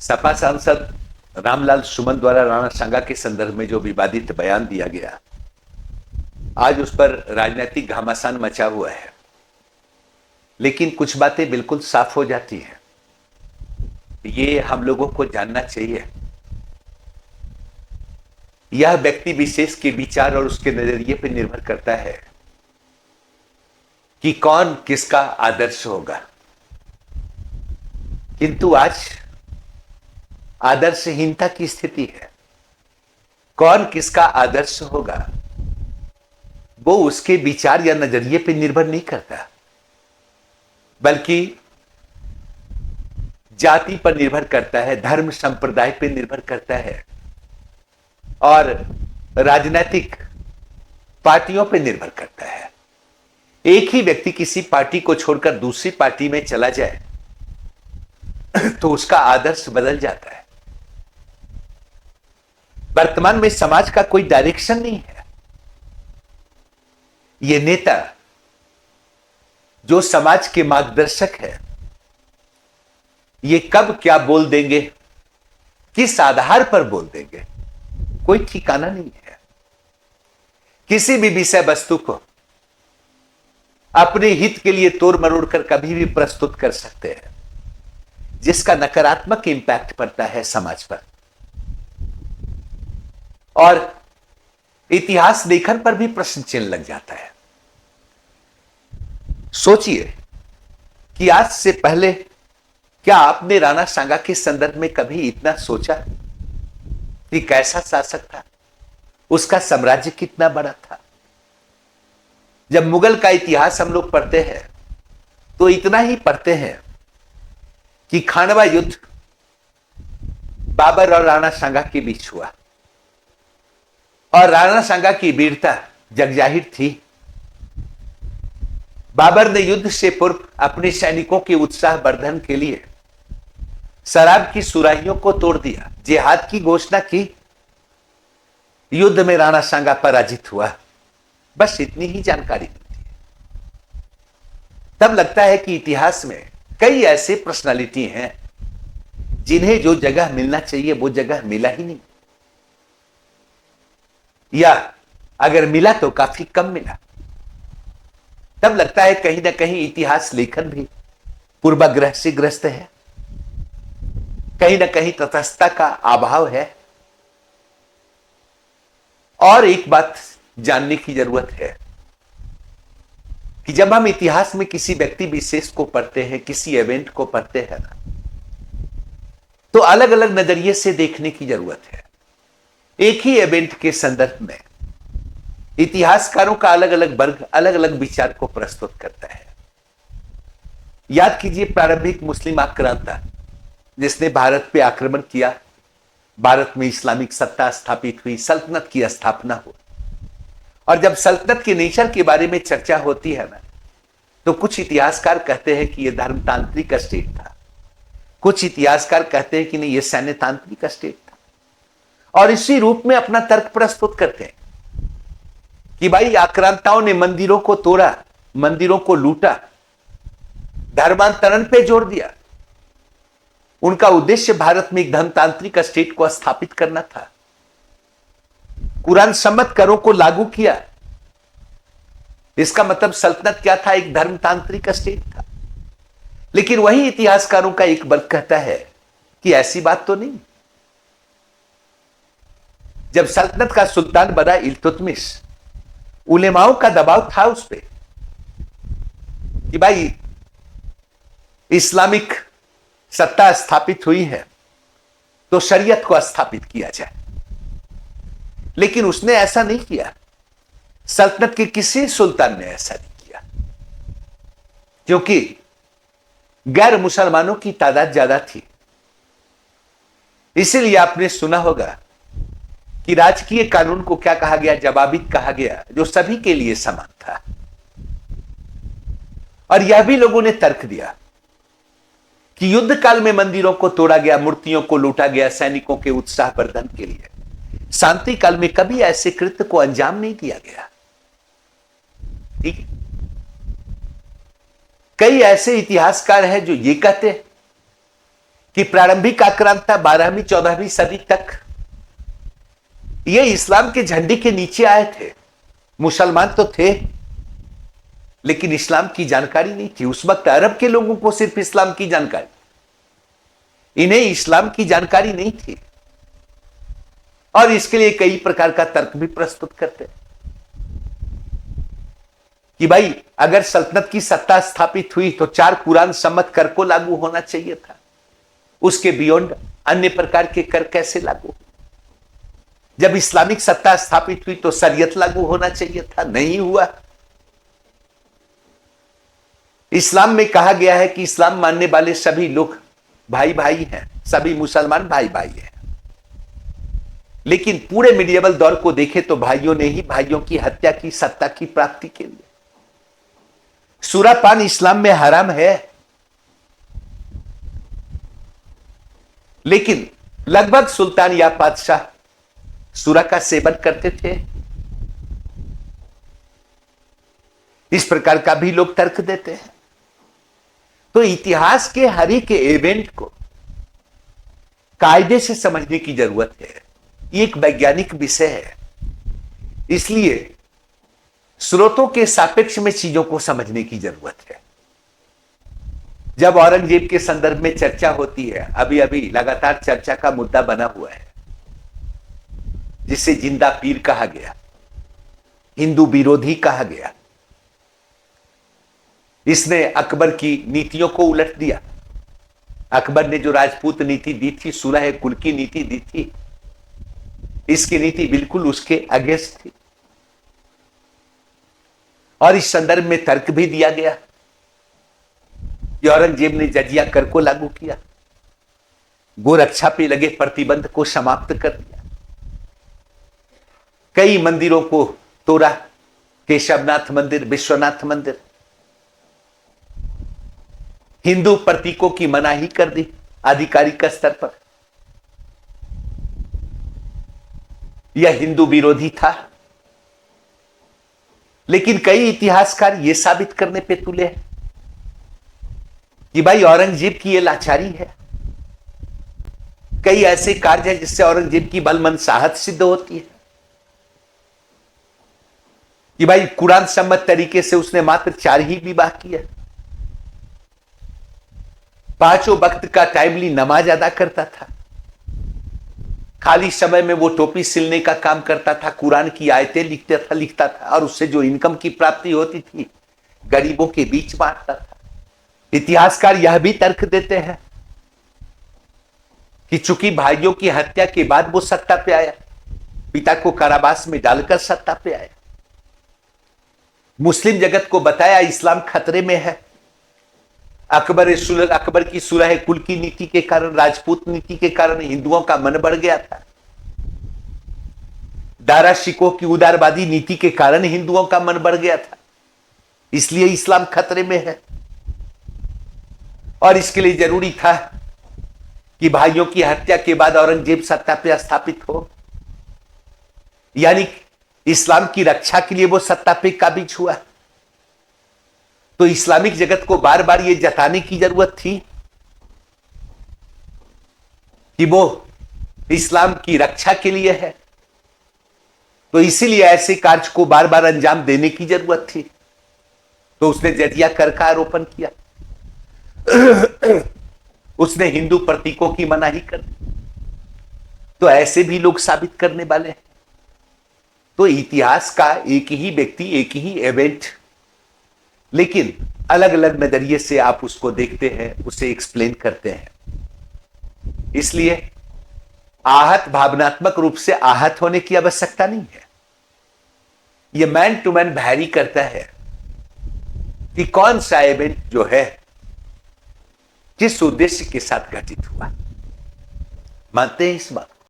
सपा सांसद रामलाल सुमन द्वारा राणा सांगा के संदर्भ में जो विवादित बयान दिया गया, आज उस पर राजनीतिक घमासान मचा हुआ है। लेकिन कुछ बातें बिल्कुल साफ हो जाती हैं। ये हम लोगों को जानना चाहिए। यह व्यक्ति विशेष के विचार और उसके नजरिए पर निर्भर करता है कि कौन किसका आदर्श होगा। किंतु आज आदर्शहीनता की स्थिति है। कौन किसका आदर्श होगा वो उसके विचार या नजरिए पर निर्भर नहीं करता, बल्कि जाति पर निर्भर करता है, धर्म संप्रदाय पर निर्भर करता है और राजनीतिक पार्टियों पर निर्भर करता है। एक ही व्यक्ति किसी पार्टी को छोड़कर दूसरी पार्टी में चला जाए तो उसका आदर्श बदल जाता है। वर्तमान में समाज का कोई डायरेक्शन नहीं है। ये नेता जो समाज के मार्गदर्शक है, ये कब क्या बोल देंगे, किस आधार पर बोल देंगे, कोई ठिकाना नहीं है। किसी भी विषय वस्तु को अपने हित के लिए तोड़ मरोड़ कर कभी भी प्रस्तुत कर सकते हैं, जिसका नकारात्मक इंपैक्ट पड़ता है समाज पर और इतिहास लेखन पर भी प्रश्न चिन्ह लग जाता है। सोचिए कि आज से पहले क्या आपने राणा सांगा के संदर्भ में कभी इतना सोचा कि कैसा शासक था, उसका साम्राज्य कितना बड़ा था। जब मुगल का इतिहास हम लोग पढ़ते हैं तो इतना ही पढ़ते हैं कि खानवा युद्ध बाबर और राणा सांगा के बीच हुआ और राणा सांगा की वीरता जगजाहिर थी। बाबर ने युद्ध से पूर्व अपने सैनिकों के उत्साह वर्धन के लिए शराब की सुराहियों को तोड़ दिया, जिहाद की घोषणा की। युद्ध में राणा सांगा पराजित हुआ। बस इतनी ही जानकारी मिलती है। तब लगता है कि इतिहास में कई ऐसे पर्सनालिटी हैं जिन्हें जो जगह मिलना चाहिए वो जगह मिला ही नहीं, या अगर मिला तो काफी कम मिला। तब लगता है कहीं ना कहीं इतिहास लेखन भी पूर्वाग्रह से ग्रस्त है, कहीं ना कहीं तटस्थता का अभाव है। और एक बात जानने की जरूरत है कि जब हम इतिहास में किसी व्यक्ति विशेष को पढ़ते हैं, किसी इवेंट को पढ़ते हैं ना, तो अलग अलग नजरिए से देखने की जरूरत है। एक ही इवेंट के संदर्भ में इतिहासकारों का अलग अलग वर्ग अलग अलग विचार को प्रस्तुत करता है। याद कीजिए प्रारंभिक मुस्लिम आक्रांता जिसने भारत पे आक्रमण किया, भारत में इस्लामिक सत्ता स्थापित हुई, सल्तनत की स्थापना हुई। और जब सल्तनत के नेचर के बारे में चर्चा होती है ना, तो कुछ इतिहासकार कहते हैं कि यह धर्मतांत्रिक स्टेट था, कुछ इतिहासकार कहते हैं कि नहीं यह सैन्यतांत्रिक स्टेट था। और इसी रूप में अपना तर्क प्रस्तुत करते हैं कि भाई आक्रांताओं ने मंदिरों को तोड़ा, मंदिरों को लूटा, धर्मांतरण पे जोर दिया। उनका उद्देश्य भारत में एक धर्मतांत्रिक स्टेट को स्थापित करना था। कुरान सम्मत करों को लागू किया। इसका मतलब सल्तनत क्या था? एक धर्मतांत्रिक स्टेट था। लेकिन वही इतिहासकारों का एक वर्ग कहता है कि ऐसी बात तो नहीं। जब सल्तनत का सुल्तान बना इल्तुतमिश, उलेमाओं का दबाव था उस पर कि भाई इस्लामिक सत्ता स्थापित हुई है तो शरीयत को स्थापित किया जाए। लेकिन उसने ऐसा नहीं किया। सल्तनत के किसी सुल्तान ने ऐसा नहीं किया, क्योंकि गैर मुसलमानों की तादाद ज्यादा थी। इसीलिए आपने सुना होगा कि राजकीय कानून को क्या कहा गया? जवाबित कहा गया, जो सभी के लिए समान था। और यह भी लोगों ने तर्क दिया कि युद्ध काल में मंदिरों को तोड़ा गया, मूर्तियों को लूटा गया सैनिकों के उत्साह वर्धन के लिए। शांति काल में कभी ऐसे कृत्य को अंजाम नहीं दिया गया। ठीक है? कई ऐसे इतिहासकार हैं जो ये कहते हैं कि प्रारंभिक आक्रांत था 12वीं 14वीं सदी तक ये इस्लाम के झंडे के नीचे आए थे। मुसलमान तो थे लेकिन इस्लाम की जानकारी नहीं थी। उस वक्त अरब के लोगों को सिर्फ इस्लाम की जानकारी, इन्हें इस्लाम की जानकारी नहीं थी और इसके लिए कई प्रकार का तर्क भी प्रस्तुत करते हैं कि भाई अगर सल्तनत की सत्ता स्थापित हुई तो 4 कुरान सम्मत कर को लागू होना चाहिए था, उसके बियॉन्ड अन्य प्रकार के कर कैसे लागू? जब इस्लामिक सत्ता स्थापित हुई तो शरीयत लागू होना चाहिए था, नहीं हुआ। इस्लाम में कहा गया है कि इस्लाम मानने वाले सभी लोग भाई भाई हैं, सभी मुसलमान भाई भाई हैं। लेकिन पूरे मिडिएवल दौर को देखें तो भाइयों ने ही भाइयों की हत्या की सत्ता की प्राप्ति के लिए। सुरापान इस्लाम में हराम है, लेकिन लगभग सुल्तान या बादशाह सुरा का सेवन करते थे। इस प्रकार का भी लोग तर्क देते हैं। तो इतिहास के हर एक इवेंट को कायदे से समझने की जरूरत है। ये एक वैज्ञानिक विषय है, इसलिए स्रोतों के सापेक्ष में चीजों को समझने की जरूरत है। जब औरंगजेब के संदर्भ में चर्चा होती है, अभी अभी लगातार चर्चा का मुद्दा बना हुआ है, जिसे जिंदा पीर कहा गया, हिंदू विरोधी कहा गया। इसने अकबर की नीतियों को उलट दिया। अकबर ने जो राजपूत नीति दी थी, सुलह कुल की नीति दी थी, इसकी नीति बिल्कुल उसके अगेंस्ट थी। और इस संदर्भ में तर्क भी दिया गया कि औरंगजेब ने जजिया कर को लागू किया, गोरक्षा पे लगे प्रतिबंध को समाप्त कर दिया, कई मंदिरों को तोड़ा, केशवनाथ मंदिर, विश्वनाथ मंदिर, हिंदू प्रतीकों की मनाही कर दी आधिकारिक स्तर पर। यह हिंदू विरोधी था, लेकिन कई इतिहासकार यह साबित करने पे तुले हैं कि भाई औरंगजेब की यह लाचारी है। कई ऐसे कार्य हैं जिससे औरंगजेब की बलमनसाहत सिद्ध होती है कि भाई कुरान सम्मत तरीके से उसने मात्र 4 ही विवाह किया, 5 वक्त का टाइमली नमाज अदा करता था, खाली समय में वो टोपी सिलने का काम करता था, कुरान की आयतें लिखता था और उससे जो इनकम की प्राप्ति होती थी गरीबों के बीच बांटता था। इतिहासकार यह भी तर्क देते हैं कि चूंकि भाइयों की हत्या के बाद वो सत्ता पे आया, पिता को कारावास में डालकर सत्ता पे आया, मुस्लिम जगत को बताया इस्लाम खतरे में है। अकबर की सुलह कुल की नीति के कारण, राजपूत नीति के कारण हिंदुओं का मन बढ़ गया था। दारा शिकोह की उदारवादी नीति के कारण हिंदुओं का मन बढ़ गया था, इसलिए इस्लाम खतरे में है। और इसके लिए जरूरी था कि भाइयों की हत्या के बाद औरंगजेब सत्ता पर स्थापित हो, यानी इस्लाम की रक्षा के लिए वो सत्ता पे काबिज हुआ। तो इस्लामिक जगत को बार बार ये जताने की जरूरत थी कि वो इस्लाम की रक्षा के लिए है, तो इसीलिए ऐसे कार्य को बार बार अंजाम देने की जरूरत थी। तो उसने जजिया कर का आरोपण किया, उसने हिंदू प्रतीकों की मनाही कर दी। तो ऐसे भी लोग साबित करने वाले हैं। तो इतिहास का एक ही व्यक्ति, एक ही इवेंट, लेकिन अलग अलग नजरिए से आप उसको देखते हैं, उसे एक्सप्लेन करते हैं। इसलिए आहत भावनात्मक रूप से आहत होने की आवश्यकता नहीं है। यह मैन टू मैन वैरी करता है कि कौन सा इवेंट जो है किस उद्देश्य के साथ घटित हुआ। मानते हैं इस बात?